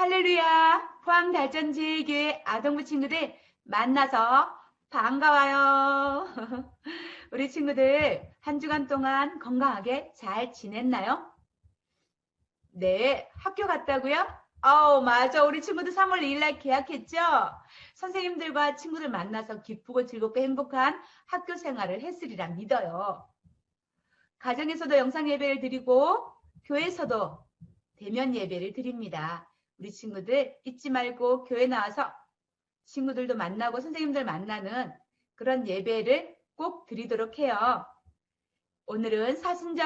할렐루야! 포항달전지혜교회 아동부 친구들 만나서 반가워요. 우리 친구들 한 주간 동안 건강하게 잘 지냈나요? 네, 학교 갔다고요? 맞아. 우리 친구들 3월 2일 날 개학했죠? 선생님들과 친구들 만나서 기쁘고 즐겁고 행복한 학교 생활을 했으리라 믿어요. 가정에서도 영상 예배를 드리고 교회에서도 대면 예배를 드립니다. 우리 친구들 잊지 말고 교회 나와서 친구들도 만나고 선생님들 만나는 그런 예배를 꼭 드리도록 해요. 오늘은 사순절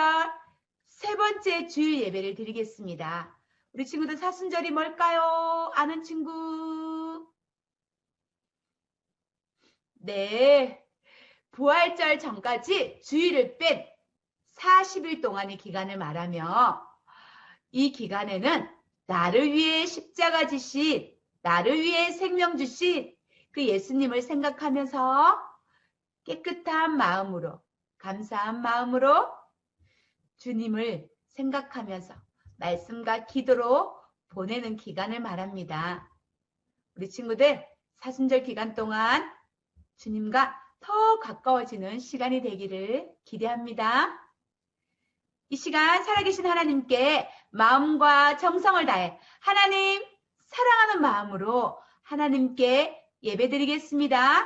세 번째 주일 예배를 드리겠습니다. 우리 친구들 사순절이 뭘까요? 아는 친구? 네, 부활절 전까지 주일을 뺀 40일 동안의 기간을 말하며 이 기간에는 나를 위해 십자가 지신, 나를 위해 생명 주신 그 예수님을 생각하면서 깨끗한 마음으로, 감사한 마음으로 주님을 생각하면서 말씀과 기도로 보내는 기간을 말합니다. 우리 친구들 사순절 기간 동안 주님과 더 가까워지는 시간이 되기를 기대합니다. 이 시간 살아계신 하나님께 마음과 정성을 다해 하나님 사랑하는 마음으로 하나님께 예배드리겠습니다.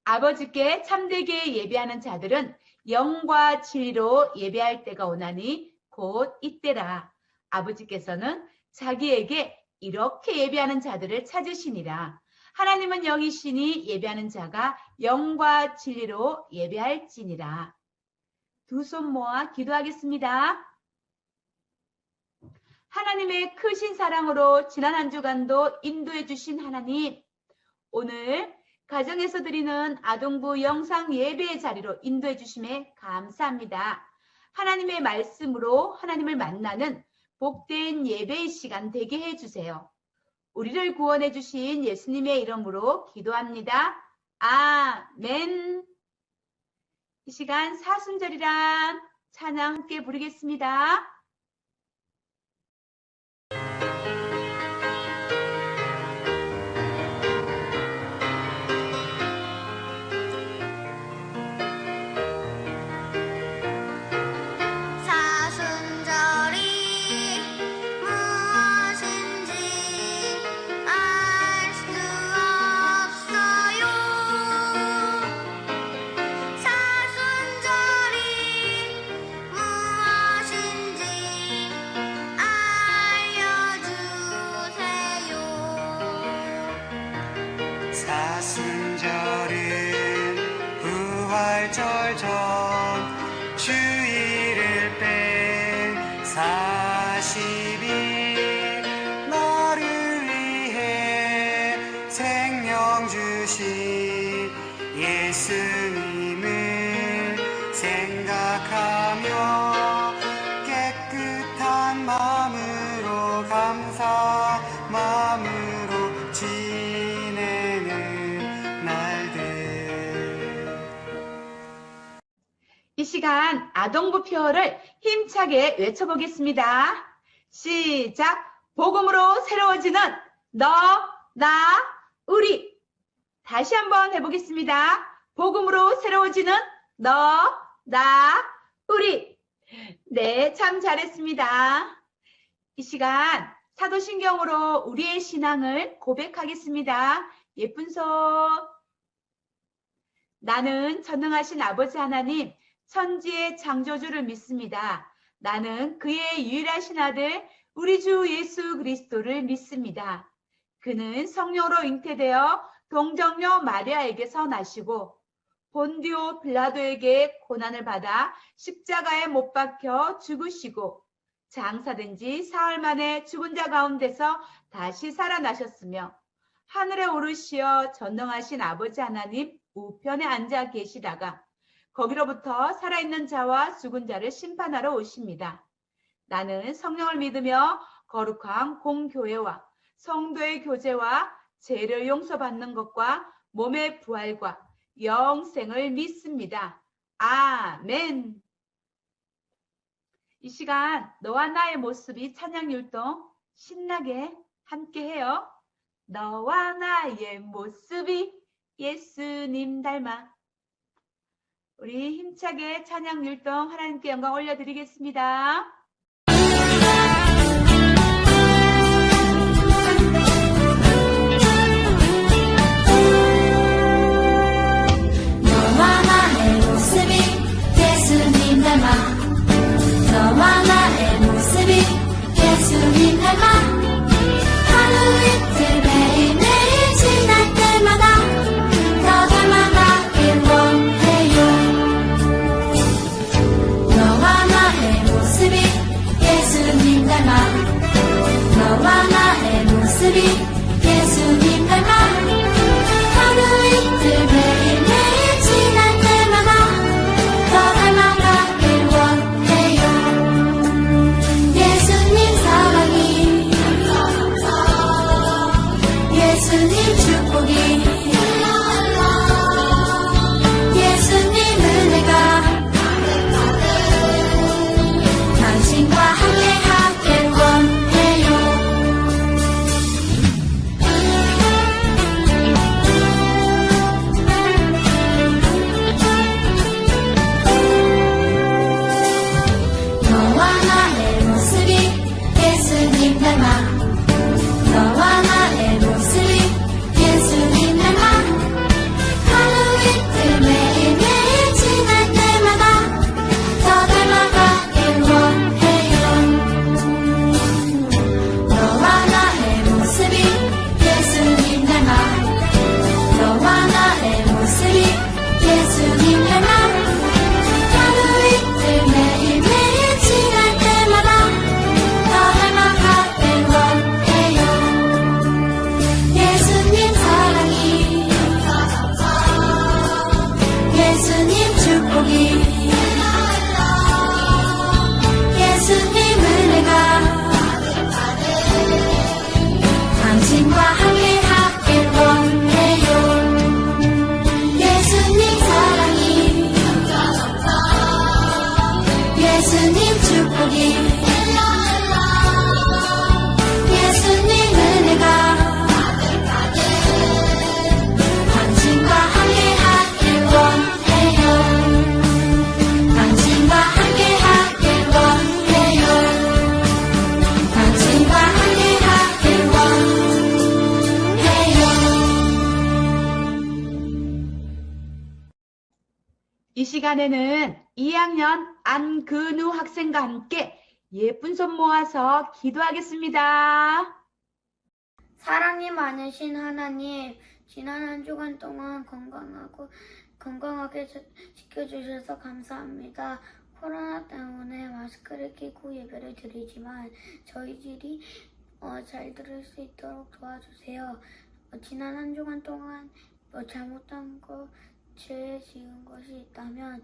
아버지께 참되게 예배하는 자들은 영과 진리로 예배할 때가 오나니 곧 이때라. 아버지께서는 자기에게 이렇게 예배하는 자들을 찾으시니라. 하나님은 영이시니 예배하는 자가 영과 진리로 예배할지니라. 두 손 모아 기도하겠습니다. 하나님의 크신 사랑으로 지난 한 주간도 인도해 주신 하나님, 오늘 가정에서 드리는 아동부 영상 예배의 자리로 인도해 주심에 감사합니다. 하나님의 말씀으로 하나님을 만나는 복된 예배의 시간 되게 해주세요. 우리를 구원해 주신 예수님의 이름으로 기도합니다. 아멘. 이 시간 사순절이란 찬양 함께 부르겠습니다. 사순절은 부활절 전 주일을 뺀 40일 너를 위해 생명 주신 예수님을 생각하며 깨끗한 마음으로 감사 마음으로 지내는 날들. 이 시간 아동부 표어를 힘차게 외쳐보겠습니다. 시작! 복음으로 새로워지는 너, 나, 우리. 다시 한번 해보겠습니다. 복음으로 새로워지는 너, 나, 우리. 네, 참 잘했습니다. 이 시간 사도신경으로 우리의 신앙을 고백하겠습니다. 예쁜 손. 나는 전능하신 아버지 하나님, 천지의 창조주를 믿습니다. 나는 그의 유일하신 아들, 우리 주 예수 그리스도를 믿습니다. 그는 성령으로 잉태되어 동정녀 마리아에게서 나시고 본디오 빌라도에게 고난을 받아 십자가에 못 박혀 죽으시고 장사된 지 사흘 만에 죽은 자 가운데서 다시 살아나셨으며 하늘에 오르시어 전능하신 아버지 하나님 우편에 앉아 계시다가 거기로부터 살아있는 자와 죽은 자를 심판하러 오십니다. 나는 성령을 믿으며 거룩한 공교회와 성도의 교제와 죄를 용서받는 것과 몸의 부활과 영생을 믿습니다. 아멘. 이 시간 너와 나의 모습이 찬양 율동 신나게 함께 해요. 너와 나의 모습이 예수님 닮아. 우리 힘차게 찬양 율동 하나님께 영광 올려드리겠습니다. 너와 나의 모습이 예수님 닮아. 너와 나의 모습이 예수님 닮아. 하루 이틀 매일매일 지날 때마다 더 닮아가길 원해요. 너와 나의 모습이 예수님 닮아. 너와 나의 모습이 예수님 닮아. 하루 이틀 매일매일 지날 때마다 더 닮아가길 원해요. 예수님 사랑이, 예수님 축복이, 예수님 은혜가 당신과 함께하길 원해요. 너와 나의 모습이 예수님 닮아. 너와 나의 모습이 예수님 닮아. 하루 이틀 매일매일 지날 때마다 더 닮아가길 원해요. 너와 나의 모습이 예수님 닮아. 너와 나의 모습이 예수님 닮아. 하루 이틀 매일매일 지날 때마다 더 닮아가길 원해요. 예수님 사랑이, 예수님 축복이, 예수님 은혜가 당신과 함께하길 원해요. 예수님 사랑이, 예수님 축복이, 예수님 은혜가 당신과 함께하길 원해요. 당신과 함께하길 원해요. 당신과 함께하길 원해요. 이 시간에는 2학년 안근우 학생과 함께 예쁜 손 모아서 기도하겠습니다. 사랑이 많으신 하나님, 지난 한 주간 동안 건강하게 지켜주셔서 감사합니다. 코로나 때문에 마스크를 끼고 예배를 드리지만 저희들이 잘 들을 수 있도록 도와주세요. 지난 한 주간 동안 잘못한 것, 죄 지은 것이 있다면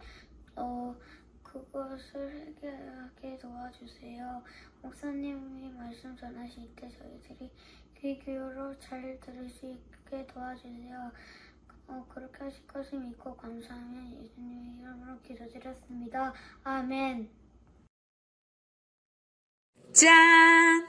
그것을 해결하게 도와주세요. 목사님이 말씀 전하실 때 저희들이 귀 기울여 잘 들을 수 있게 도와주세요. 그렇게 하실 것을 믿고 감사하며 예수님의 이름으로 기도드렸습니다. 아멘. 짠!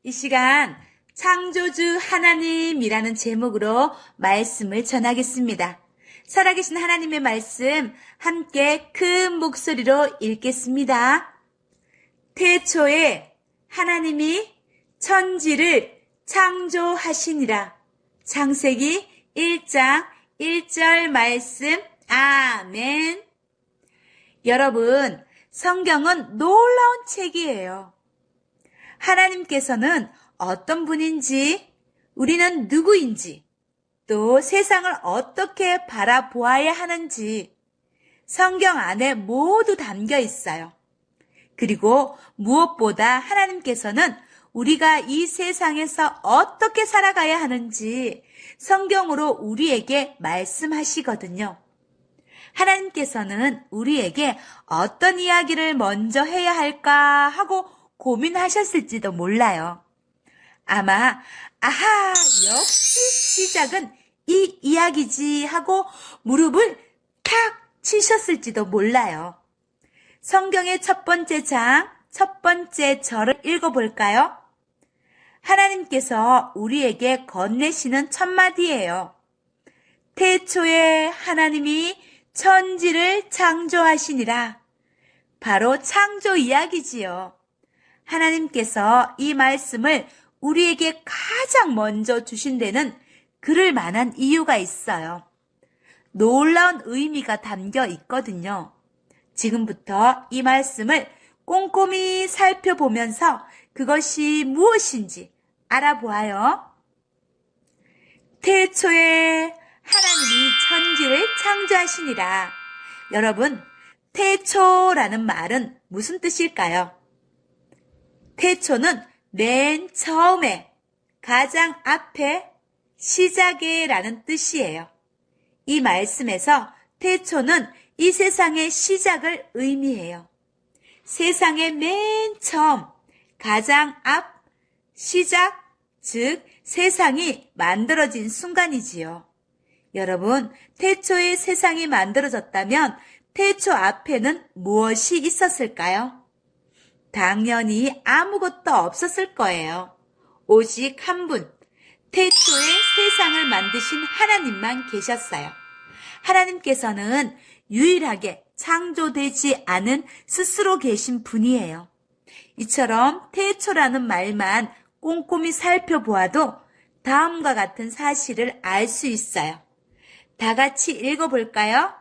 이 시간 창조주 하나님이라는 제목으로 말씀을 전하겠습니다. 살아계신 하나님의 말씀 함께 큰 목소리로 읽겠습니다. 태초에 하나님이 천지를 창조하시니라. 창세기 1장 1절 말씀. 아멘. 여러분, 성경은 놀라운 책이에요. 하나님께서는 어떤 분인지, 우리는 누구인지, 또 세상을 어떻게 바라보아야 하는지 성경 안에 모두 담겨 있어요. 그리고 무엇보다 하나님께서는 우리가 이 세상에서 어떻게 살아가야 하는지 성경으로 우리에게 말씀하시거든요. 하나님께서는 우리에게 어떤 이야기를 먼저 해야 할까 하고 고민하셨을지도 몰라요. 아마 아하, 역시 시작은 이 이야기지 하고 무릎을 탁 치셨을지도 몰라요. 성경의 첫 번째 장, 첫 번째 절을 읽어볼까요? 하나님께서 우리에게 건네시는 첫마디예요. 태초에 하나님이 천지를 창조하시니라. 바로 창조 이야기지요. 하나님께서 이 말씀을 우리에게 가장 먼저 주신 데는 그럴 만한 이유가 있어요. 놀라운 의미가 담겨 있거든요. 지금부터 이 말씀을 꼼꼼히 살펴보면서 그것이 무엇인지 알아보아요. 태초에 하나님이 천지를 창조하시니라. 여러분, 태초라는 말은 무슨 뜻일까요? 태초는 맨 처음에, 가장 앞에, 시작에라는 뜻이에요. 이 말씀에서 태초는 이 세상의 시작을 의미해요. 세상의 맨 처음, 가장 앞, 시작, 즉 세상이 만들어진 순간이지요. 여러분, 태초에 세상이 만들어졌다면 태초 앞에는 무엇이 있었을까요? 당연히 아무것도 없었을 거예요. 오직 한 분, 태초에 세상을 만드신 하나님만 계셨어요. 하나님께서는 유일하게 창조되지 않은 스스로 계신 분이에요. 이처럼 태초라는 말만 꼼꼼히 살펴보아도 다음과 같은 사실을 알 수 있어요. 다 같이 읽어볼까요?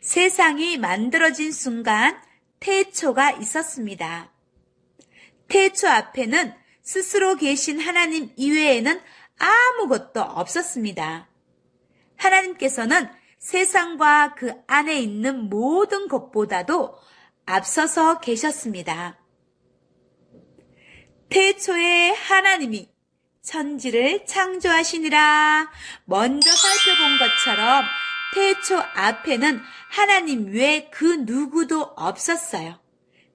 세상이 만들어진 순간 태초가 있었습니다. 태초 앞에는 스스로 계신 하나님 이외에는 아무것도 없었습니다. 하나님께서는 세상과 그 안에 있는 모든 것보다도 앞서서 계셨습니다. 태초에 하나님이 천지를 창조하시니라. 먼저 살펴본 것처럼 태초 앞에는 하나님 외에 그 누구도 없었어요.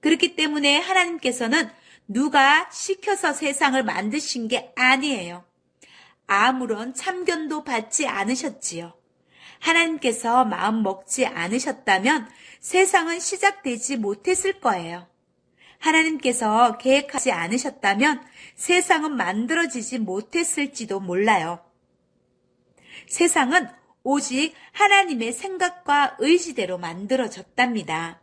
그렇기 때문에 하나님께서는 누가 시켜서 세상을 만드신 게 아니에요. 아무런 참견도 받지 않으셨지요. 하나님께서 마음 먹지 않으셨다면 세상은 시작되지 못했을 거예요. 하나님께서 계획하지 않으셨다면 세상은 만들어지지 못했을지도 몰라요. 세상은 오직 하나님의 생각과 의지대로 만들어졌답니다.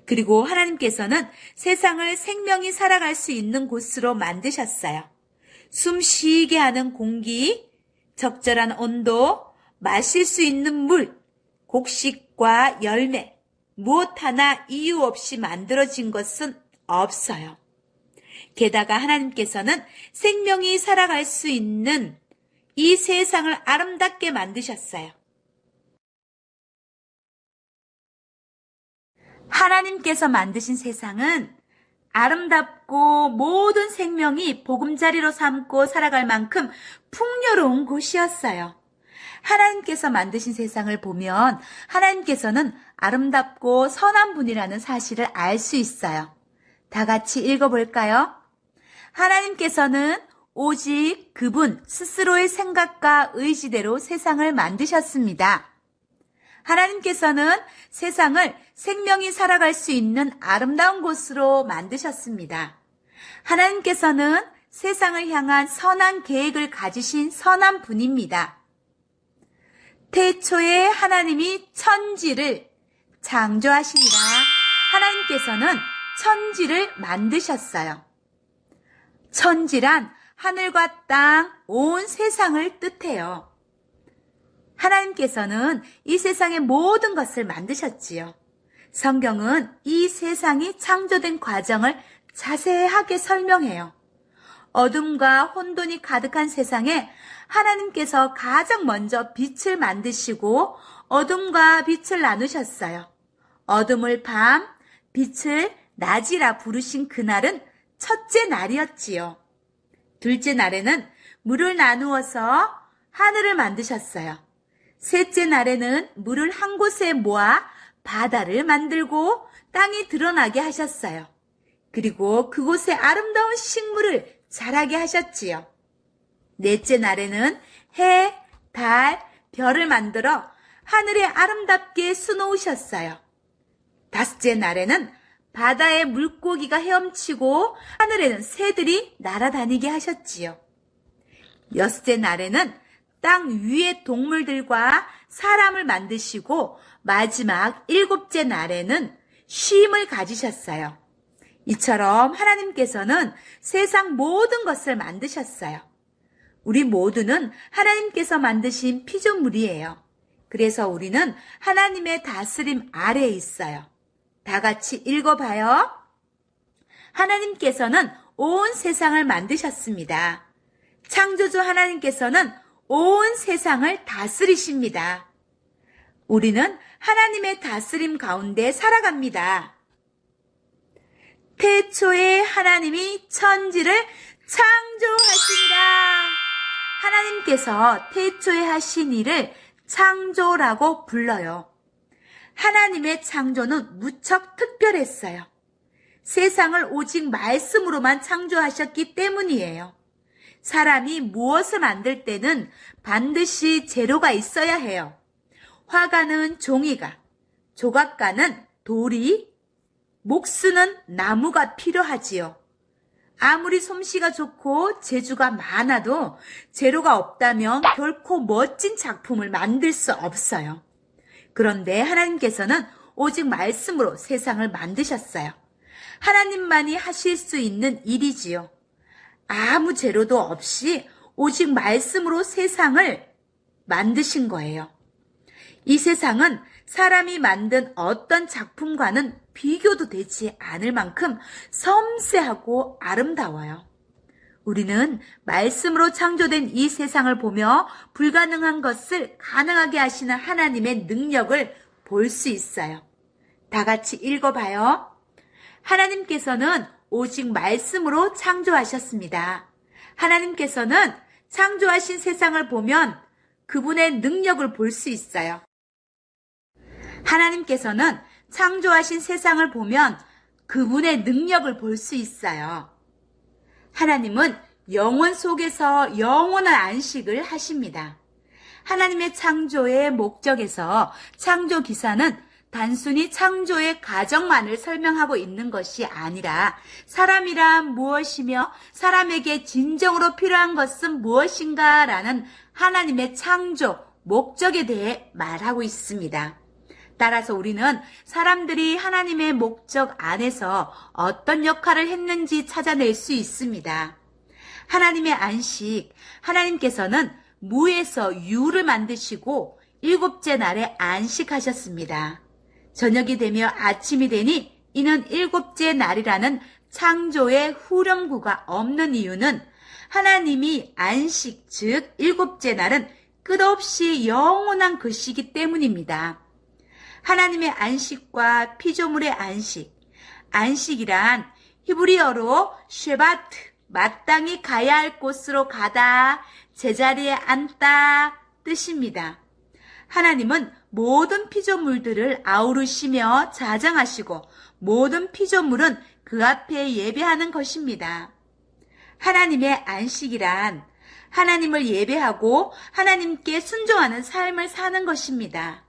그리고 하나님께서는 세상을 생명이 살아갈 수 있는 곳으로 만드셨어요. 숨 쉬게 하는 공기, 적절한 온도, 마실 수 있는 물, 곡식과 열매, 무엇 하나 이유 없이 만들어진 것은 없어요. 게다가 하나님께서는 생명이 살아갈 수 있는 이 세상을 아름답게 만드셨어요. 하나님께서 만드신 세상은 아름답고 모든 생명이 보금자리로 삼고 살아갈 만큼 풍요로운 곳이었어요. 하나님께서 만드신 세상을 보면 하나님께서는 아름답고 선한 분이라는 사실을 알 수 있어요. 다 같이 읽어볼까요? 하나님께서는 오직 그분 스스로의 생각과 의지대로 세상을 만드셨습니다. 하나님께서는 세상을 생명이 살아갈 수 있는 아름다운 곳으로 만드셨습니다. 하나님께서는 세상을 향한 선한 계획을 가지신 선한 분입니다. 태초에 하나님이 천지를 창조하시니라. 하나님께서는 천지를 만드셨어요. 천지란 하늘과 땅, 온 세상을 뜻해요. 하나님께서는 이 세상의 모든 것을 만드셨지요. 성경은 이 세상이 창조된 과정을 자세하게 설명해요. 어둠과 혼돈이 가득한 세상에 하나님께서 가장 먼저 빛을 만드시고 어둠과 빛을 나누셨어요. 어둠을 밤, 빛을 낮이라 부르신 그날은 첫째 날이었지요. 둘째 날에는 물을 나누어서 하늘을 만드셨어요. 셋째 날에는 물을 한 곳에 모아 바다를 만들고 땅이 드러나게 하셨어요. 그리고 그곳에 아름다운 식물을 자라게 하셨지요. 넷째 날에는 해, 달, 별을 만들어 하늘에 아름답게 수놓으셨어요. 다섯째 날에는 바다에 물고기가 헤엄치고 하늘에는 새들이 날아다니게 하셨지요. 여섯째 날에는 땅 위의 동물들과 사람을 만드시고 마지막 일곱째 날에는 쉼을 가지셨어요. 이처럼 하나님께서는 세상 모든 것을 만드셨어요. 우리 모두는 하나님께서 만드신 피조물이에요. 그래서 우리는 하나님의 다스림 아래에 있어요. 다 같이 읽어봐요. 하나님께서는 온 세상을 만드셨습니다. 창조주 하나님께서는 온 세상을 다스리십니다. 우리는 하나님의 다스림 가운데 살아갑니다. 태초에 하나님이 천지를 창조하시니라. 하나님께서 태초에 하신 일을 창조라고 불러요. 하나님의 창조는 무척 특별했어요. 세상을 오직 말씀으로만 창조하셨기 때문이에요. 사람이 무엇을 만들 때는 반드시 재료가 있어야 해요. 화가는 종이가, 조각가는 돌이, 목수는 나무가 필요하지요. 아무리 솜씨가 좋고 재주가 많아도 재료가 없다면 결코 멋진 작품을 만들 수 없어요. 그런데 하나님께서는 오직 말씀으로 세상을 만드셨어요. 하나님만이 하실 수 있는 일이지요. 아무 재료도 없이 오직 말씀으로 세상을 만드신 거예요. 이 세상은 사람이 만든 어떤 작품과는 비교도 되지 않을 만큼 섬세하고 아름다워요. 우리는 말씀으로 창조된 이 세상을 보며 불가능한 것을 가능하게 하시는 하나님의 능력을 볼 수 있어요. 다 같이 읽어봐요. 하나님께서는 오직 말씀으로 창조하셨습니다. 하나님께서는 창조하신 세상을 보면 그분의 능력을 볼 수 있어요. 하나님께서는 창조하신 세상을 보면 그분의 능력을 볼 수 있어요. 하나님은 영원 속에서 영원한 안식을 하십니다. 하나님의 창조의 목적에서 창조 기사는 단순히 창조의 과정만을 설명하고 있는 것이 아니라 사람이란 무엇이며 사람에게 진정으로 필요한 것은 무엇인가 라는 하나님의 창조 목적에 대해 말하고 있습니다. 따라서 우리는 사람들이 하나님의 목적 안에서 어떤 역할을 했는지 찾아낼 수 있습니다. 하나님의 안식, 하나님께서는 무에서 유를 만드시고 일곱째 날에 안식하셨습니다. 저녁이 되며 아침이 되니 이는 일곱째 날이라는 창조의 후렴구가 없는 이유는 하나님이 안식, 즉 일곱째 날은 끝없이 영원한 것이기 때문입니다. 하나님의 안식과 피조물의 안식, 안식이란 히브리어로 쉐바트, 마땅히 가야 할 곳으로 가다, 제자리에 앉다 뜻입니다. 하나님은 모든 피조물들을 아우르시며 자장하시고 모든 피조물은 그 앞에 예배하는 것입니다. 하나님의 안식이란 하나님을 예배하고 하나님께 순종하는 삶을 사는 것입니다.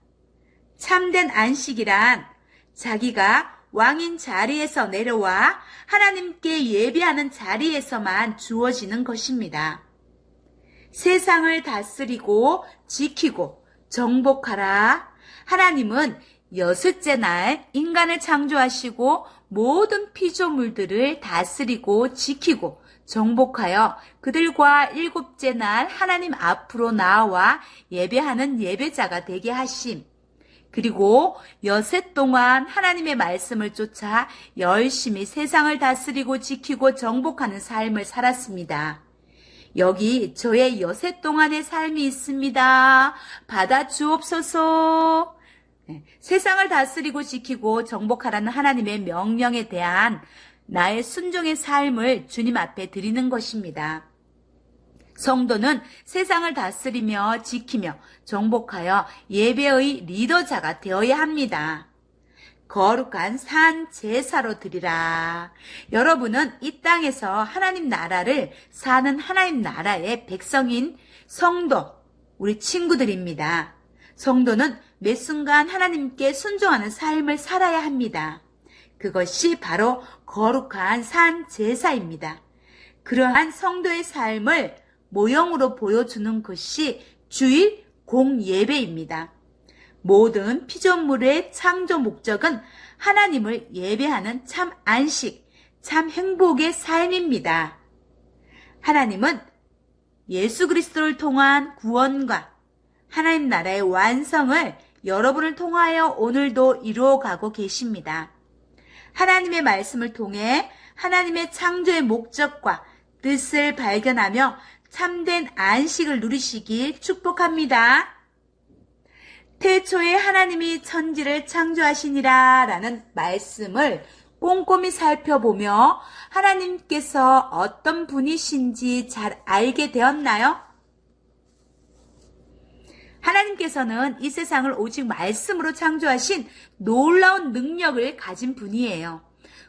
참된 안식이란 자기가 왕인 자리에서 내려와 하나님께 예배하는 자리에서만 주어지는 것입니다. 세상을 다스리고 지키고 정복하라. 하나님은 여섯째 날 인간을 창조하시고 모든 피조물들을 다스리고 지키고 정복하여 그들과 일곱째 날 하나님 앞으로 나와 예배하는 예배자가 되게 하심. 그리고 여섯 동안 하나님의 말씀을 쫓아 열심히 세상을 다스리고 지키고 정복하는 삶을 살았습니다. 여기 저의 여섯 동안의 삶이 있습니다. 받아주옵소서. 세상을 다스리고 지키고 정복하라는 하나님의 명령에 대한 나의 순종의 삶을 주님 앞에 드리는 것입니다. 성도는 세상을 다스리며 지키며 정복하여 예배의 리더자가 되어야 합니다. 거룩한 산 제사로 드리라. 여러분은 이 땅에서 하나님 나라를 사는 하나님 나라의 백성인 성도, 우리 친구들입니다. 성도는 매 순간 하나님께 순종하는 삶을 살아야 합니다. 그것이 바로 거룩한 산 제사입니다. 그러한 성도의 삶을 모형으로 보여주는 것이 주일 공예배입니다. 모든 피조물의 창조 목적은 하나님을 예배하는 참 안식, 참 행복의 삶입니다. 하나님은 예수 그리스도를 통한 구원과 하나님 나라의 완성을 여러분을 통하여 오늘도 이루어가고 계십니다. 하나님의 말씀을 통해 하나님의 창조의 목적과 뜻을 발견하며 참된 안식을 누리시길 축복합니다. 태초에 하나님이 천지를 창조하시니라 라는 말씀을 꼼꼼히 살펴보며 하나님께서 어떤 분이신지 잘 알게 되었나요? 하나님께서는 이 세상을 오직 말씀으로 창조하신 놀라운 능력을 가진 분이에요.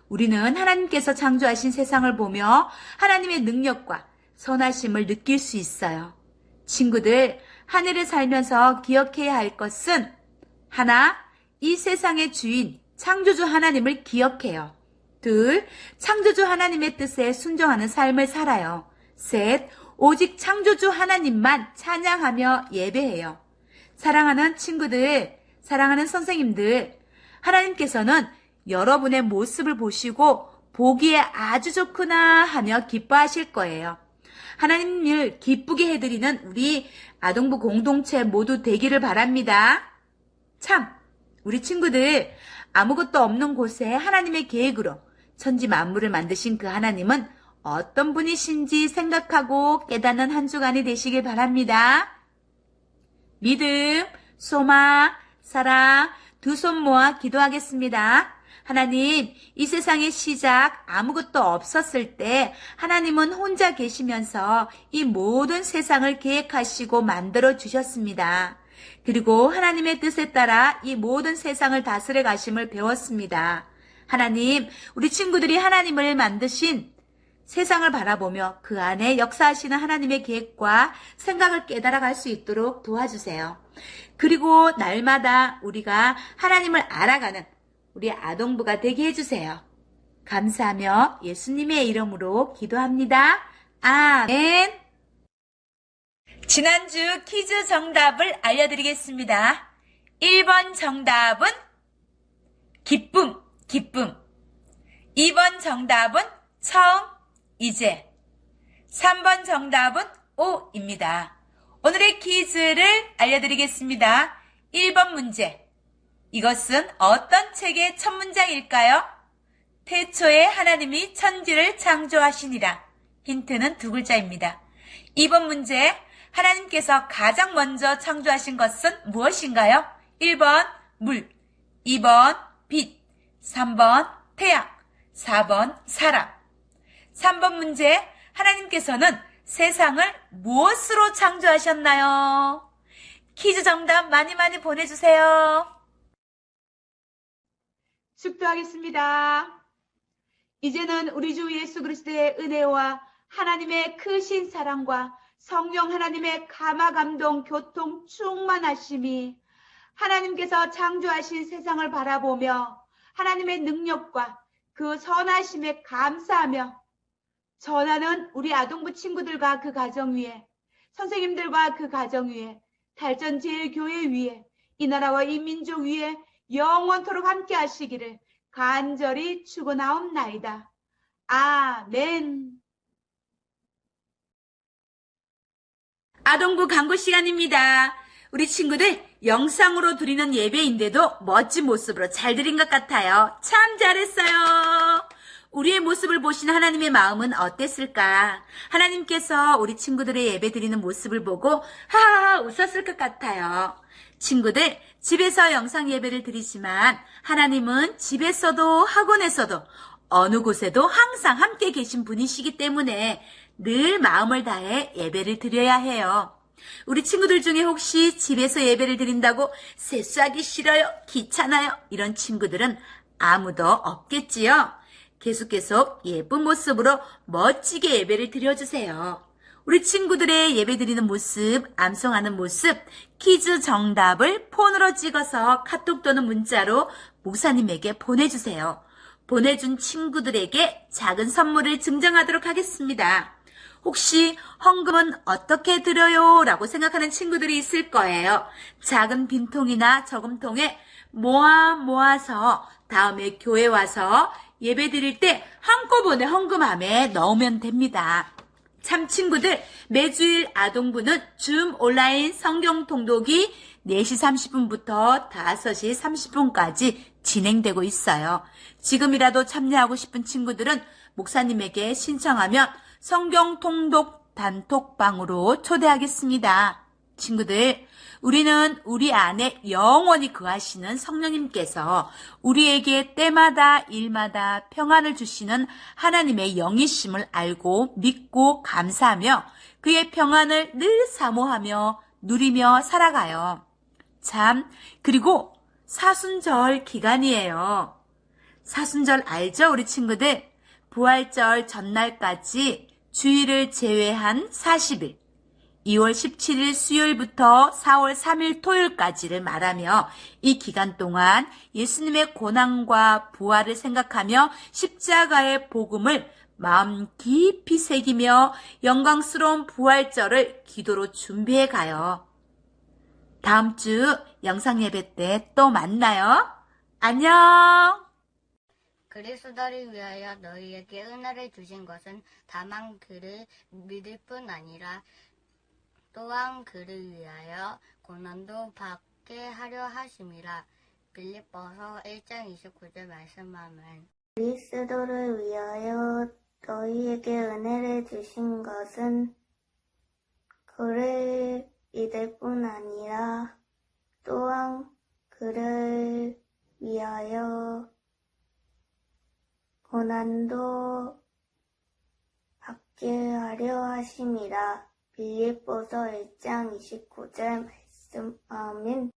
우리는 하나님께서 창조하신 세상을 보며 하나님의 능력과 선하심을 느낄 수 있어요. 친구들, 하늘에 살면서 기억해야 할 것은 하나, 이 세상의 주인, 창조주 하나님을 기억해요. 둘, 창조주 하나님의 뜻에 순종하는 삶을 살아요. 셋, 오직 창조주 하나님만 찬양하며 예배해요. 사랑하는 친구들, 사랑하는 선생님들, 하나님께서는 여러분의 모습을 보시고 보기에 아주 좋구나 하며 기뻐하실 거예요. 하나님을 기쁘게 해드리는 우리 아동부 공동체 모두 되기를 바랍니다. 참, 우리 친구들, 아무것도 없는 곳에 하나님의 계획으로 천지 만물을 만드신 그 하나님은 어떤 분이신지 생각하고 깨닫는 한 주간이 되시길 바랍니다. 믿음, 소망, 사랑 두 손 모아 기도하겠습니다. 하나님, 이 세상의 시작 아무것도 없었을 때 하나님은 혼자 계시면서 이 모든 세상을 계획하시고 만들어 주셨습니다. 그리고 하나님의 뜻에 따라 이 모든 세상을 다스려 가심을 배웠습니다. 하나님, 우리 친구들이 하나님을 만드신 세상을 바라보며 그 안에 역사하시는 하나님의 계획과 생각을 깨달아 갈 수 있도록 도와주세요. 그리고 날마다 우리가 하나님을 알아가는 우리 아동부가 되게 해주세요. 감사하며 예수님의 이름으로 기도합니다. 아멘. 지난주 퀴즈 정답을 알려드리겠습니다. 1번 정답은 기쁨, 기쁨. 2번 정답은 처음, 이제. 3번 정답은 오입니다. 오늘의 퀴즈를 알려드리겠습니다. 1번 문제. 이것은 어떤 책의 첫 문장일까요? 태초에 하나님이 천지를 창조하시니라. 힌트는 두 글자입니다. 2번 문제. 하나님께서 가장 먼저 창조하신 것은 무엇인가요? 1번 물, 2번 빛, 3번 태양, 4번 사람. 3번 문제. 하나님께서는 세상을 무엇으로 창조하셨나요? 퀴즈 정답 많이 많이 보내주세요. 축도하겠습니다. 이제는 우리 주 예수 그리스도의 은혜와 하나님의 크신 사랑과 성령 하나님의 감화 감동 교통 충만하심이 하나님께서 창조하신 세상을 바라보며 하나님의 능력과 그 선하심에 감사하며 전하는 우리 아동부 친구들과 그 가정 위에, 선생님들과 그 가정 위에, 달전제일교회 위에, 이 나라와 이 민족 위에 영원토록 함께 하시기를 간절히 축원하옵나이다. 아멘. 아동부 강구 시간입니다. 우리 친구들 영상으로 드리는 예배인데도 멋진 모습으로 잘 드린 것 같아요. 참 잘했어요. 우리의 모습을 보시는 하나님의 마음은 어땠을까? 하나님께서 우리 친구들의 예배 드리는 모습을 보고 하하 웃었을 것 같아요. 친구들, 집에서 영상 예배를 드리지만 하나님은 집에서도 학원에서도 어느 곳에도 항상 함께 계신 분이시기 때문에 늘 마음을 다해 예배를 드려야 해요. 우리 친구들 중에 혹시 집에서 예배를 드린다고 세수하기 싫어요, 귀찮아요 이런 친구들은 아무도 없겠지요. 계속 예쁜 모습으로 멋지게 예배를 드려주세요. 우리 친구들의 예배 드리는 모습, 암송하는 모습, 퀴즈 정답을 폰으로 찍어서 카톡 또는 문자로 목사님에게 보내주세요. 보내준 친구들에게 작은 선물을 증정하도록 하겠습니다. 혹시 헌금은 어떻게 드려요? 라고 생각하는 친구들이 있을 거예요. 작은 빈통이나 저금통에 모아서 다음에 교회 와서 예배 드릴 때 한꺼번에 헌금함에 넣으면 됩니다. 참 친구들, 매주일 아동부는 줌 온라인 성경 통독이 4시 30분부터 5시 30분까지 진행되고 있어요. 지금이라도 참여하고 싶은 친구들은 목사님에게 신청하면 성경 통독 단톡방으로 초대하겠습니다. 친구들, 우리는 우리 안에 영원히 거하시는 성령님께서 우리에게 때마다 일마다 평안을 주시는 하나님의 영이심을 알고 믿고 감사하며 그의 평안을 늘 사모하며 누리며 살아가요. 참, 그리고 사순절 기간이에요. 사순절 알죠, 우리 친구들? 부활절 전날까지 주일을 제외한 40일, 2월 17일 수요일부터 4월 3일 토요일까지를 말하며 이 기간 동안 예수님의 고난과 부활을 생각하며 십자가의 복음을 마음 깊이 새기며 영광스러운 부활절을 기도로 준비해 가요. 다음 주 영상 예배 때 또 만나요. 안녕! 그리스도를 위하여 너희에게 은혜를 주신 것은 다만 그를 믿을 뿐 아니라 또한 그를 위하여 고난도 받게 하려 하심이라. 빌립보서 1장 29절 말씀하면 그리스도를 위하여 너희에게 은혜를 주신 것은 그를 믿을 뿐 아니라 또한 그를 위하여 고난도 받게 하려 하심이라. 빌립보서 1장 29절 말씀. 아멘.